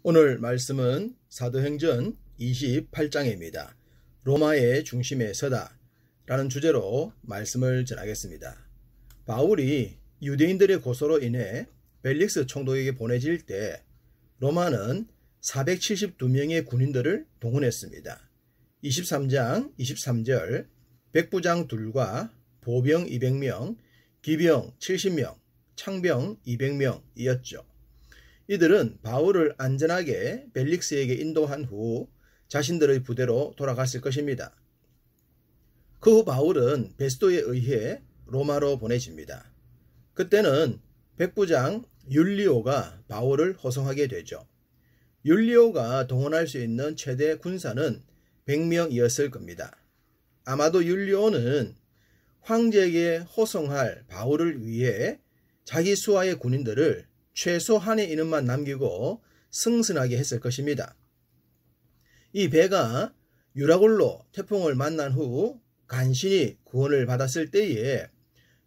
오늘 말씀은 사도행전 28장입니다. 로마의 중심에 서다 라는 주제로 말씀을 전하겠습니다. 바울이 유대인들의 고소로 인해 벨릭스 총독에게 보내질 때 로마는 472명의 군인들을 동원했습니다. 23장 23절 백부장 둘과 보병 200명, 기병 70명, 창병 200명이었죠. 이들은 바울을 안전하게 벨릭스에게 인도한 후 자신들의 부대로 돌아갔을 것입니다. 그 후 바울은 베스도에 의해 로마로 보내집니다. 그때는 백부장 율리오가 바울을 호송하게 되죠. 율리오가 동원할 수 있는 최대 군사는 100명이었을 겁니다. 아마도 율리오는 황제에게 호송할 바울을 위해 자기 수하의 군인들을 최소한의 인원만 남기고 승선하게 했을 것입니다. 이 배가 유라굴로 태풍을 만난 후 간신히 구원을 받았을 때에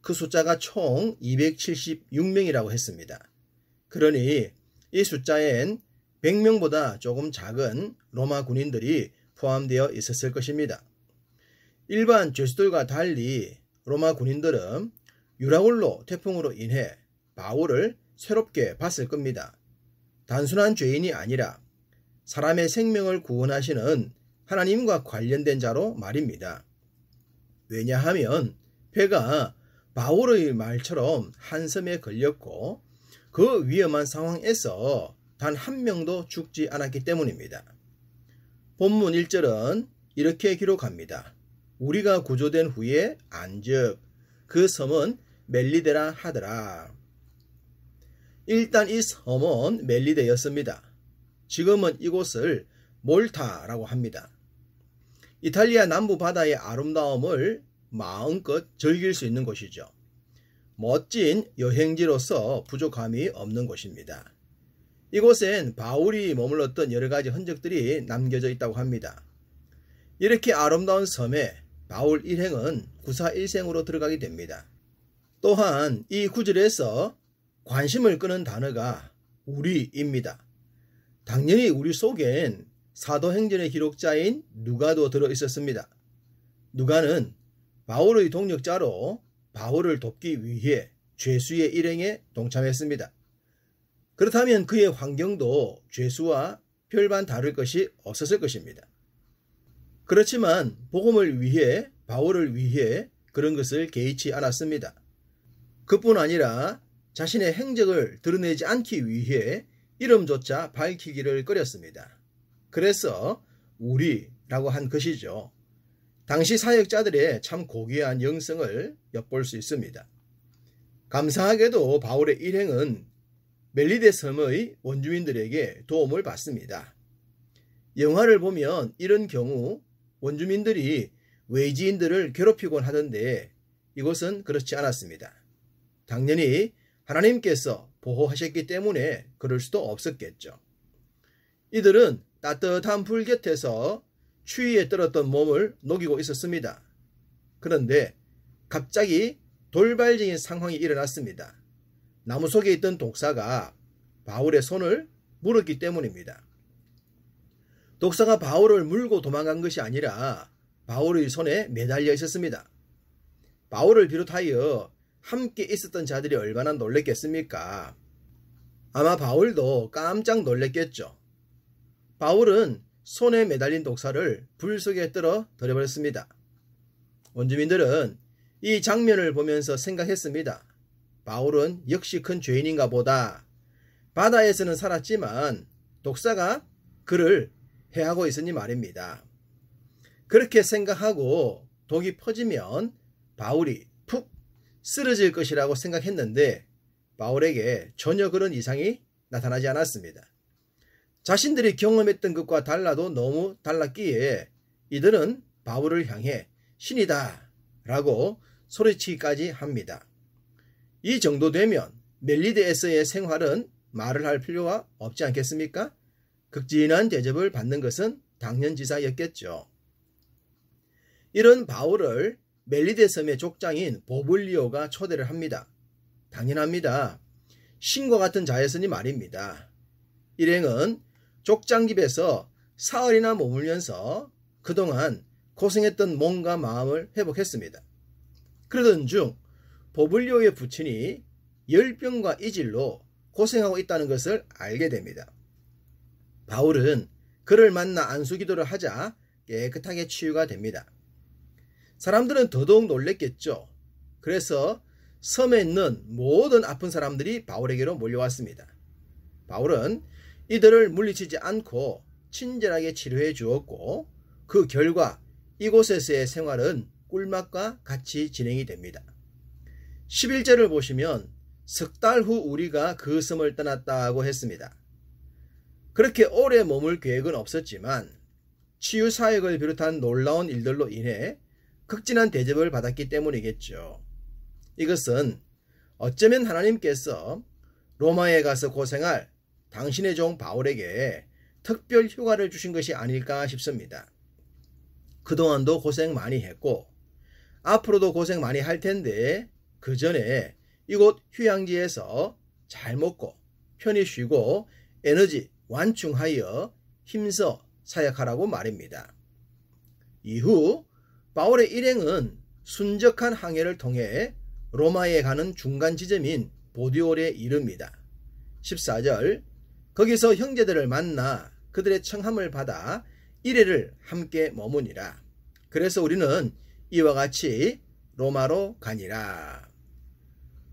그 숫자가 총 276명이라고 했습니다. 그러니 이 숫자엔 100명보다 조금 작은 로마 군인들이 포함되어 있었을 것입니다. 일반 죄수들과 달리 로마 군인들은 유라굴로 태풍으로 인해 바울을 새롭게 봤을 겁니다. 단순한 죄인이 아니라 사람의 생명을 구원하시는 하나님과 관련된 자로 말입니다. 왜냐하면 배가 바울의 말처럼 한 섬에 걸렸고 그 위험한 상황에서 단 한 명도 죽지 않았기 때문입니다. 본문 1절은 이렇게 기록합니다. 우리가 구조된 후에 안즉 그 섬은 멜리데라 하더라. 일단 이 섬은 멜리데였습니다. 지금은 이곳을 몰타라고 합니다. 이탈리아 남부 바다의 아름다움을 마음껏 즐길 수 있는 곳이죠. 멋진 여행지로서 부족함이 없는 곳입니다. 이곳엔 바울이 머물렀던 여러 가지 흔적들이 남겨져 있다고 합니다. 이렇게 아름다운 섬에 바울 일행은 구사일생으로 들어가게 됩니다. 또한 이 구절에서 관심을 끄는 단어가 우리입니다. 당연히 우리 속엔 사도행전의 기록자인 누가도 들어있었습니다. 누가는 바울의 동역자로 바울을 돕기 위해 죄수의 일행에 동참했습니다. 그렇다면 그의 환경도 죄수와 별반 다를 것이 없었을 것입니다. 그렇지만 복음을 위해 바울을 위해 그런 것을 개의치 않았습니다. 그뿐 아니라 자신의 행적을 드러내지 않기 위해 이름조차 밝히기를 꺼렸습니다. 그래서 우리라고 한 것이죠. 당시 사역자들의 참 고귀한 영성을 엿볼 수 있습니다. 감사하게도 바울의 일행은 멜리데 섬의 원주민들에게 도움을 받습니다. 영화를 보면 이런 경우 원주민들이 외지인들을 괴롭히곤 하던데 이곳은 그렇지 않았습니다. 당연히 하나님께서 보호하셨기 때문에 그럴 수도 없었겠죠. 이들은 따뜻한 불 곁에서 추위에 떨었던 몸을 녹이고 있었습니다. 그런데 갑자기 돌발적인 상황이 일어났습니다. 나무 속에 있던 독사가 바울의 손을 물었기 때문입니다. 독사가 바울을 물고 도망간 것이 아니라 바울의 손에 매달려 있었습니다. 바울을 비롯하여 함께 있었던 자들이 얼마나 놀랬겠습니까? 아마 바울도 깜짝 놀랬겠죠. 바울은 손에 매달린 독사를 불 속에 떨어뜨려 버렸습니다. 원주민들은 이 장면을 보면서 생각했습니다. 바울은 역시 큰 죄인인가 보다. 바다에서는 살았지만 독사가 그를 해하고 있으니 말입니다. 그렇게 생각하고 독이 퍼지면 바울이 푹 쓰러질 것이라고 생각했는데 바울에게 전혀 그런 이상이 나타나지 않았습니다. 자신들이 경험했던 것과 달라도 너무 달랐기에 이들은 바울을 향해 신이다 라고 소리치기까지 합니다. 이 정도 되면 멜리데에서의 생활은 말을 할 필요가 없지 않겠습니까? 극진한 대접을 받는 것은 당연지사였겠죠. 이런 바울을 멜리데 섬의 족장인 보블리오가 초대를 합니다. 당연합니다. 신과 같은 자였으니 말입니다. 일행은 족장집에서 사흘이나 머물면서 그동안 고생했던 몸과 마음을 회복했습니다. 그러던 중 보블리오의 부친이 열병과 이질로 고생하고 있다는 것을 알게 됩니다. 바울은 그를 만나 안수기도를 하자 깨끗하게 치유가 됩니다. 사람들은 더더욱 놀랬겠죠. 그래서 섬에 있는 모든 아픈 사람들이 바울에게로 몰려왔습니다. 바울은 이들을 물리치지 않고 친절하게 치료해 주었고 그 결과 이곳에서의 생활은 꿀맛과 같이 진행이 됩니다. 11절을 보시면 석 달 후 우리가 그 섬을 떠났다고 했습니다. 그렇게 오래 머물 계획은 없었지만 치유 사역을 비롯한 놀라운 일들로 인해 극진한 대접을 받았기 때문이겠죠. 이것은 어쩌면 하나님께서 로마에 가서 고생할 당신의 종 바울에게 특별 휴가를 주신 것이 아닐까 싶습니다. 그동안도 고생 많이 했고 앞으로도 고생 많이 할 텐데 그 전에 이곳 휴양지에서 잘 먹고 편히 쉬고 에너지 완충하여 힘써 사역하라고 말입니다. 이후 바울의 일행은 순적한 항해를 통해 로마에 가는 중간 지점인 보디올에 이릅니다. 14절 거기서 형제들을 만나 그들의 청함을 받아 이래를 함께 머무니라. 그래서 우리는 이와 같이 로마로 가니라.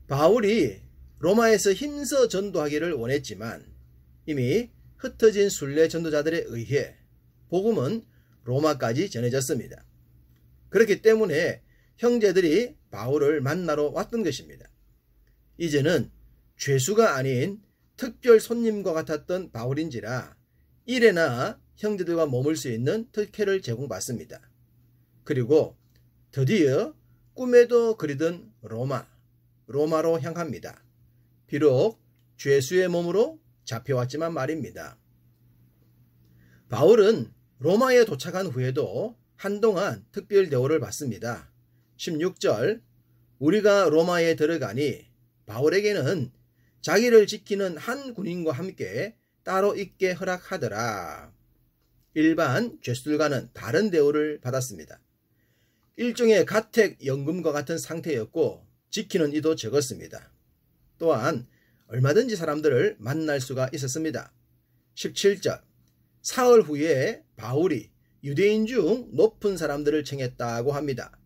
바울이 로마에서 힘써 전도하기를 원했지만 이미 흩어진 순례 전도자들에 의해 복음은 로마까지 전해졌습니다. 그렇기 때문에 형제들이 바울을 만나러 왔던 것입니다. 이제는 죄수가 아닌 특별 손님과 같았던 바울인지라 이래나 형제들과 머물 수 있는 특혜를 제공받습니다. 그리고 드디어 꿈에도 그리던 로마로 향합니다. 비록 죄수의 몸으로 잡혀왔지만 말입니다. 바울은 로마에 도착한 후에도 한동안 특별 대우를 받습니다. 16절 우리가 로마에 들어가니 바울에게는 자기를 지키는 한 군인과 함께 따로 있게 허락하더라. 일반 죄수들과는 다른 대우를 받았습니다. 일종의 가택연금과 같은 상태였고 지키는 이도 적었습니다. 또한 얼마든지 사람들을 만날 수가 있었습니다. 17절 사흘 후에 바울이 유대인 중 높은 사람들을 청했다고 합니다.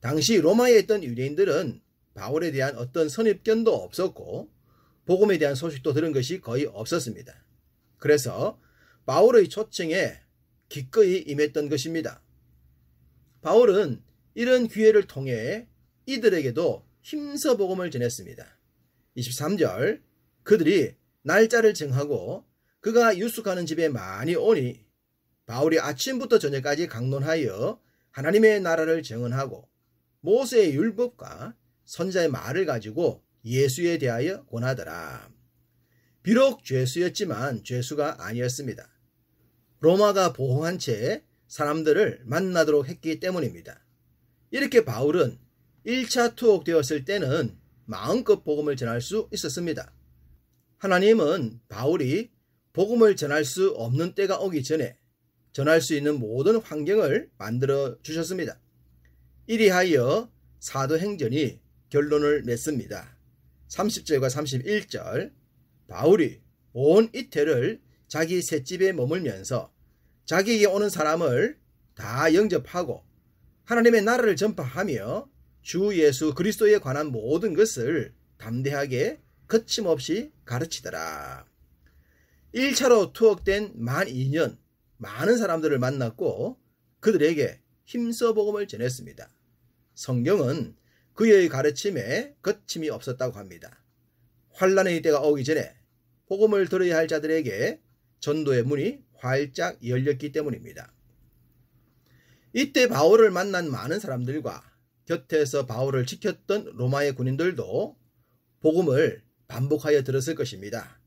당시 로마에 있던 유대인들은 바울에 대한 어떤 선입견도 없었고 복음에 대한 소식도 들은 것이 거의 없었습니다. 그래서 바울의 초청에 기꺼이 임했던 것입니다. 바울은 이런 기회를 통해 이들에게도 힘써 복음을 전했습니다. 23절 그들이 날짜를 정하고 그가 유숙하는 집에 많이 오니 바울이 아침부터 저녁까지 강론하여 하나님의 나라를 증언하고 모세의 율법과 선지자의 말을 가지고 예수에 대하여 권하더라. 비록 죄수였지만 죄수가 아니었습니다. 로마가 보호한 채 사람들을 만나도록 했기 때문입니다. 이렇게 바울은 1차 투옥되었을 때는 마음껏 복음을 전할 수 있었습니다. 하나님은 바울이 복음을 전할 수 없는 때가 오기 전에 전할 수 있는 모든 환경을 만들어 주셨습니다. 이리하여 사도행전이 결론을 맺습니다. 30절과 31절 바울이 온 이태를 자기 셋집에 머물면서 자기에게 오는 사람을 다 영접하고 하나님의 나라를 전파하며 주 예수 그리스도에 관한 모든 것을 담대하게 거침없이 가르치더라. 1차로 투옥된 만 2년 많은 사람들을 만났고 그들에게 힘써 복음을 전했습니다. 성경은 그의 가르침에 거침이 없었다고 합니다. 환난의 때가 오기 전에 복음을 들어야 할 자들에게 전도의 문이 활짝 열렸기 때문입니다. 이때 바울을 만난 많은 사람들과 곁에서 바울을 지켰던 로마의 군인들도 복음을 반복하여 들었을 것입니다.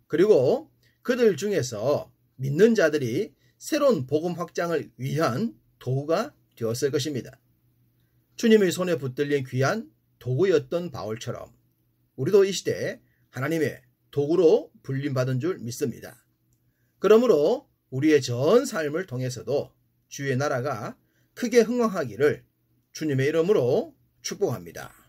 그리고 그들 중에서 믿는 자들이 새로운 복음 확장을 위한 도구가 되었을 것입니다. 주님의 손에 붙들린 귀한 도구였던 바울처럼 우리도 이 시대에 하나님의 도구로 불림받은 줄 믿습니다. 그러므로 우리의 전 삶을 통해서도 주의 나라가 크게 흥왕하기를 주님의 이름으로 축복합니다.